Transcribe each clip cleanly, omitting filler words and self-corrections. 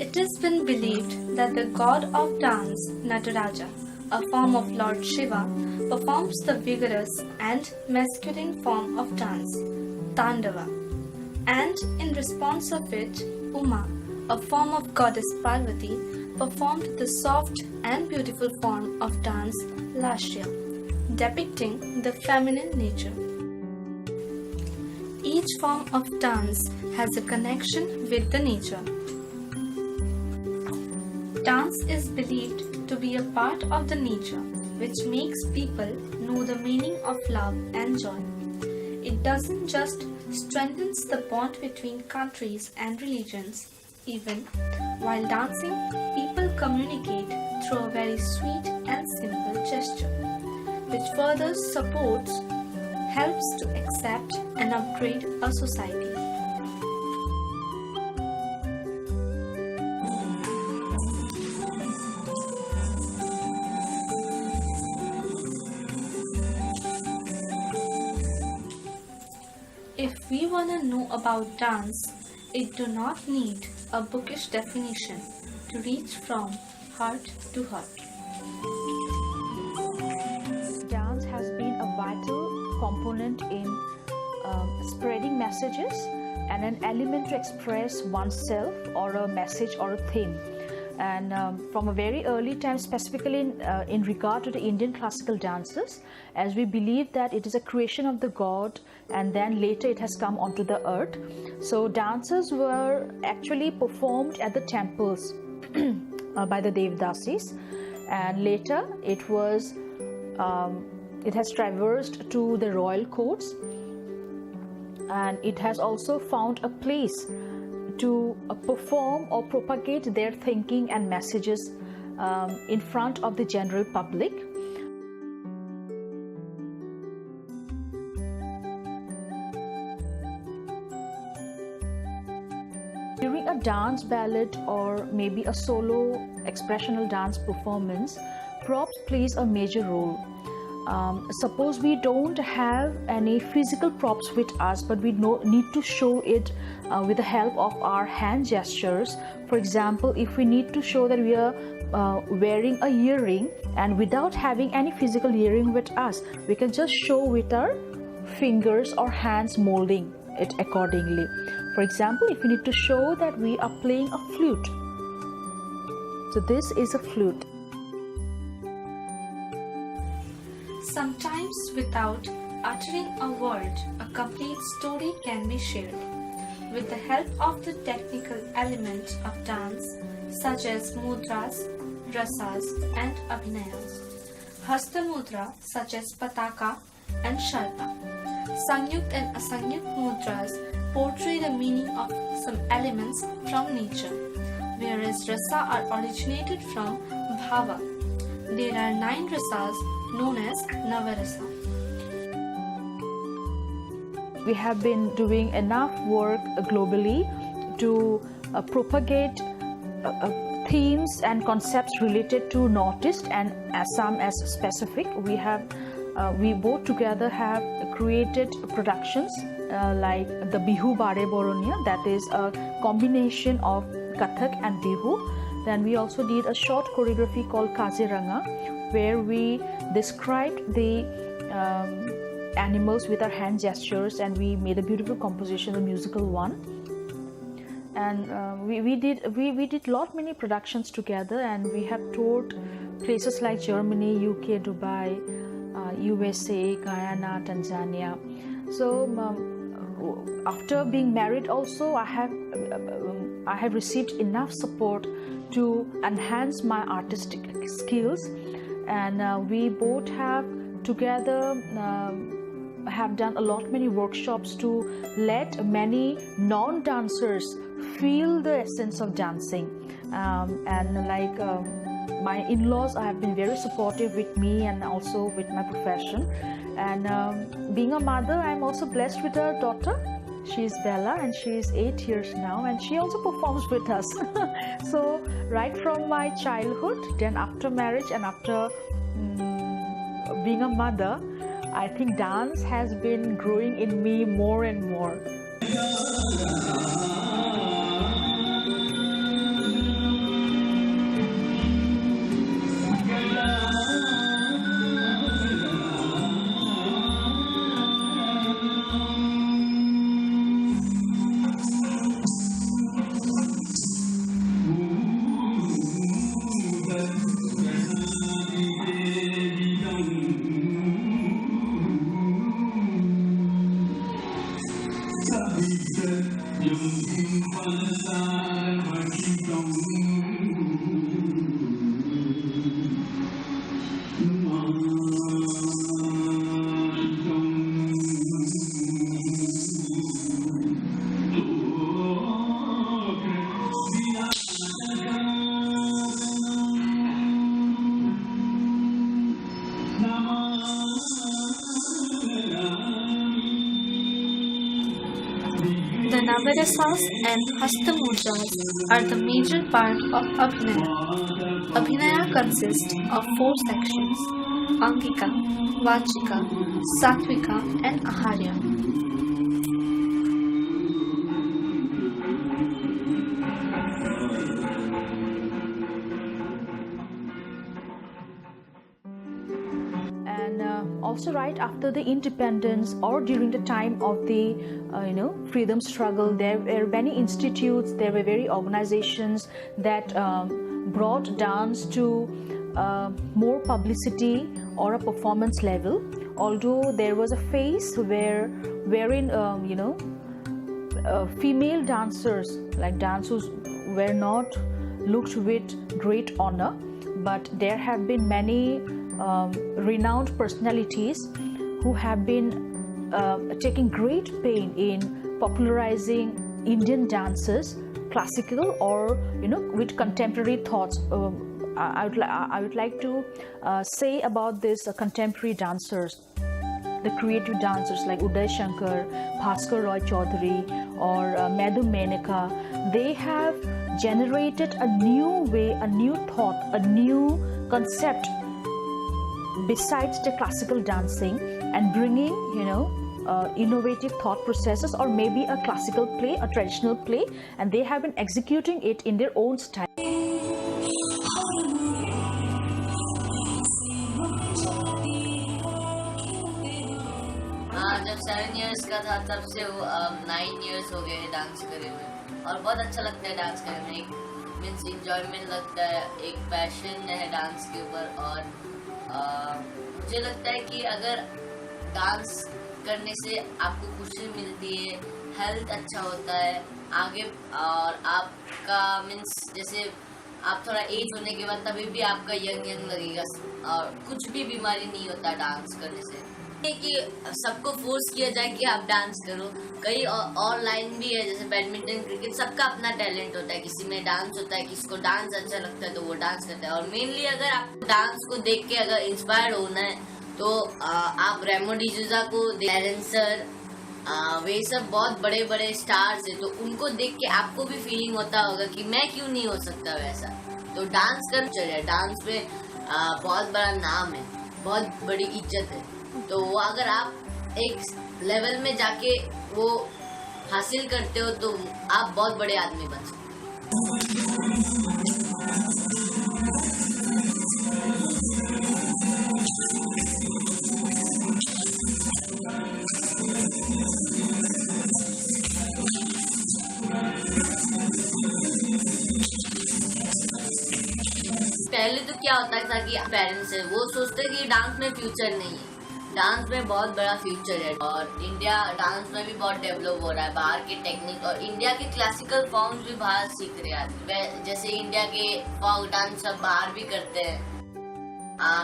It has been believed that the god of dance, Nataraja, a form of Lord Shiva, performs the vigorous and masculine form of dance, Tandava, and in response of it, Uma, a form of goddess Parvati, performed the soft and beautiful form of dance, Lashya, depicting the feminine nature. Each form of dance has a connection with the nature. Dance is believed to be a part of the nature which makes people know the meaning of love and joy. It doesn't just strengthen the bond between countries and religions. Even while dancing, people communicate through a very sweet and simple gesture, which further supports, helps to accept and upgrade a society. If we want to know about dance, it do not need a bookish definition to reach from heart to heart. Dance has been a vital component in spreading messages and an element to express oneself or a message or a theme. And from a very early time, specifically in regard to the Indian classical dances, as we believe that it is a creation of the god and then later it has come onto the earth. So dances were actually performed at the temples by the Devdasis, and later it has traversed to the royal courts, and it has also found a place to perform or propagate their thinking and messages in front of the general public. During a dance ballad or maybe a solo expressional dance performance, props plays a major role. Suppose we don't have any physical props with us, but we need to show it with the help of our hand gestures. For example, if we need to show that we are wearing a earring and without having any physical earring with us, we can just show with our fingers or hands, molding it accordingly. For example, if we need to show that we are playing a flute, so this is a flute. Sometimes without uttering a word, a complete story can be shared. With the help of the technical elements of dance, such as mudras, rasas and abhinayas. Hasta mudra, such as pataka and sharpa. Sanyukt and asanyukt mudras portray the meaning of some elements from nature, whereas rasa are originated from bhava. There are 9 rasas known as Navarasa. We have been doing enough work globally to propagate themes and concepts related to Northeast and Assam as specific. We both together have created productions like the Bihu Bare Boronia, that is a combination of Kathak and Bihu. Then we also did a short choreography called Kaziranga, where we described the animals with our hand gestures, and we made a beautiful composition, a musical one. And we did many productions together, and we have toured places like Germany, UK, Dubai, USA, Guyana, Tanzania. So after being married also, I have received enough support to enhance my artistic skills, and we both have together have done many workshops to let many non-dancers feel the essence of dancing. And like my in-laws have been very supportive with me and also with my profession. And being a mother, I'm also blessed with a daughter. She's Bella and she's 8 years now, and she also performs with us. So right from my childhood, then after marriage and after being a mother, I think dance has been growing in me more and more. The Navarasas and Hastamudras are the major part of Abhinaya. Abhinaya consists of four sections: Angika, Vachika, Satvika, and Aharya. And also right after the independence or during the time of the freedom struggle, there were many institutes, there were very organizations that brought dance to more publicity or a performance level, although there was a phase wherein female dancers, like dancers, were not looked with great honor, but there have been many renowned personalities who have been taking great pain in popularizing Indian dances, classical or with contemporary thoughts. I would like to say about this contemporary dancers, the creative dancers like Uday Shankar, Bhaskar Roy Chaudhary, or Madhu Menaka. They have generated a new way, a new thought, a new concept besides the classical dancing, and bringing innovative thought processes, or maybe a classical play, a traditional play, and they have been executing it in their own style. जब 7 years का था तब से वो 9 years हो गए dance करे हुए, और बहुत अच्छा लगता है डांस करने में। एक मीन्स इंजॉयमेंट लगता है, एक पैशन है डांस के ऊपर। और मुझे लगता है कि अगर डांस करने से आपको खुशी मिलती है, हेल्थ अच्छा होता है आगे, और आपका मीन्स जैसे आप थोड़ा एज होने के बाद तभी भी आपका यंग लगेगा, और कुछ भी बीमारी नहीं होता डांस करने से। कि सबको फोर्स किया जाए कि आप डांस करो, कई और लाइन भी है जैसे बैडमिंटन, क्रिकेट, सबका अपना टैलेंट होता है। किसी में डांस होता है, किसी को डांस अच्छा लगता है तो वो डांस करता है। और मेनली अगर आप डांस को देख के अगर इंस्पायर होना है तो आप रेमो डिसूजा को, डांसर, वे सब बहुत बड़े बड़े स्टार्स है, तो उनको देख के आपको भी फीलिंग होता होगा कि मैं क्यों नहीं हो सकता वैसा। तो डांस कर चलिए, डांस में बहुत बड़ा नाम है, बहुत बड़ी इज्जत है। तो वो अगर आप एक लेवल में जाके वो हासिल करते हो तो आप बहुत बड़े आदमी बन सकते पहले तो क्या होता था कि पेरेंट्स है वो सोचते कि डांस में फ्यूचर नहीं है। डांस में बहुत बड़ा फ्यूचर है, और इंडिया डांस में भी बहुत डेवलप हो रहा है। बाहर के टेक्निक और इंडिया के क्लासिकल फॉर्म्स भी बाहर सीख रहे हैं। जैसे इंडिया के फॉक डांस सब बाहर भी करते हैं।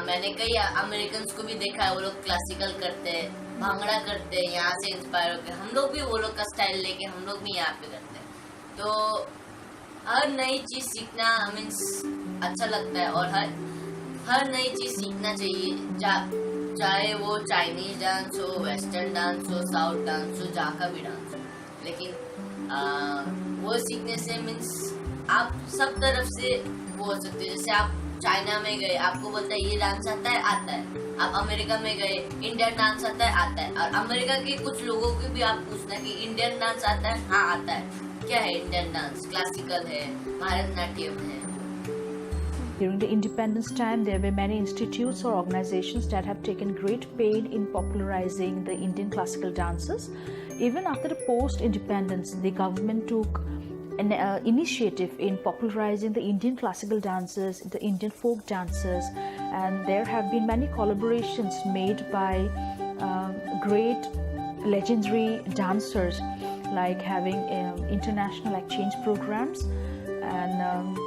मैंने कई अमेरिकन को भी देखा है, वो लोग क्लासिकल करते हैं, भांगड़ा करते हैं, यहाँ से इंस्पायर होकर हम लोग भी वो लोग का स्टाइल लेके हम लोग भी यहाँ पे करते हैं। तो हर नई चीज सीखना मीन्स अच्छा लगता है, और हर नई चीज सीखना चाहिए, चाहे वो चाइनीज डांस हो, वेस्टर्न डांस हो, साउथ डांस हो, जहाँ का भी डांस हो। लेकिन वो सीखने से मीन्स आप सब तरफ से वो हो सकते हैं। जैसे आप चाइना में गए, आपको बोलता है ये डांस आता है। आप अमेरिका में गए, इंडियन डांस आता है। और अमेरिका के कुछ लोगों को भी आप पूछना कि इंडियन डांस आता है, हाँ आता है। क्या है इंडियन डांस? क्लासिकल है, भारतनाट्यम है। During the independence time, there were many institutes or organizations that have taken great pain in popularizing the Indian classical dances. Even after the post-independence, the government took an initiative in popularizing the Indian classical dances, the Indian folk dances, and there have been many collaborations made by great legendary dancers, like having international exchange programs and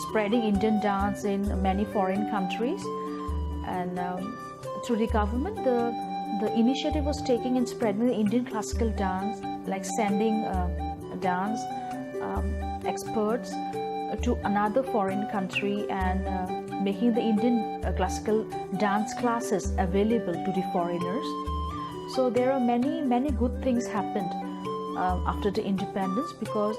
spreading Indian dance in many foreign countries. And through the government, the initiative was taken in spreading the Indian classical dance, like sending dance experts to another foreign country and making the Indian classical dance classes available to the foreigners. So there are many good things happened after the independence, because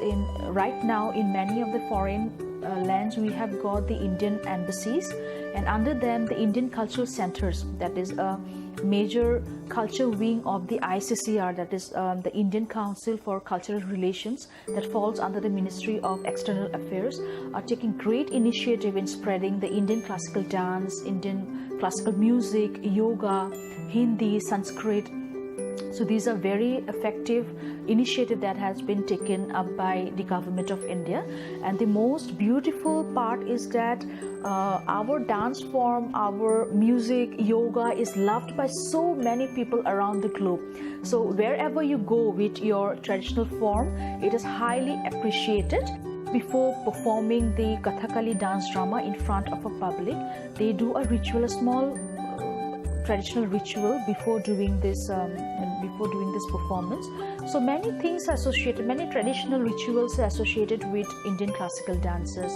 right now in many of the foreign lands we have got the Indian embassies, and under them the Indian cultural centers, that is a major culture wing of the ICCR, that is the Indian Council for Cultural Relations, that falls under the Ministry of External Affairs, are taking great initiative in spreading the Indian classical dance, Indian classical music, yoga, Hindi, Sanskrit. So these are very effective initiative that has been taken up by the government of India. And the most beautiful part is that our dance form, our music, yoga is loved by so many people around the globe. So wherever you go with your traditional form, it is highly appreciated. Before performing the Kathakali dance drama in front of a public, they do a ritual, a small traditional ritual before doing this performance. So many things are associated, many traditional rituals are associated with Indian classical dances.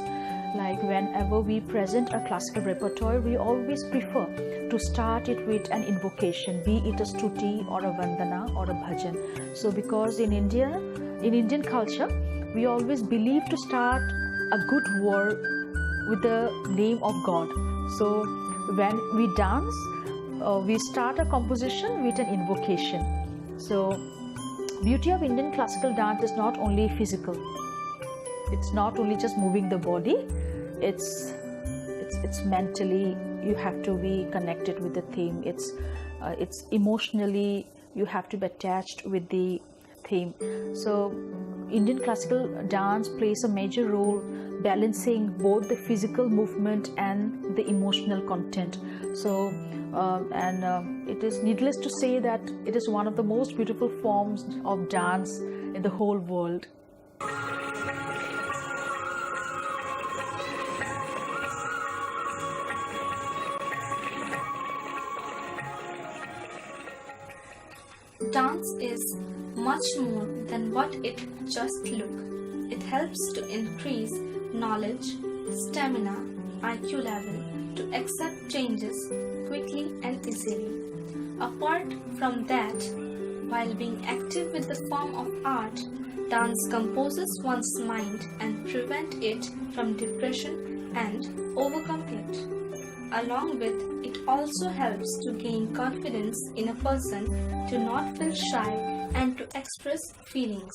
Like whenever we present a classical repertoire, we always prefer to start it with an invocation, be it a stuti or a vandana or a bhajan. So because in India, in Indian culture, we always believe to start a good word with the name of God. So when we dance, we start a composition with an invocation. So beauty of Indian classical dance is not only physical. It's not only just moving the body. It's mentally, you have to be connected with the theme. It's emotionally, you have to be attached with the theme. So Indian classical dance plays a major role balancing both the physical movement and the emotional content. So it is needless to say that it is one of the most beautiful forms of dance in the whole world. Dance is much more than what it just looks. It helps to increase knowledge, stamina, IQ level, to accept changes quickly and easily. Apart from that, while being active with the form of art, dance composes one's mind and prevent it from depression and overcome it. Along with, it also helps to gain confidence in a person to not feel shy and to express feelings.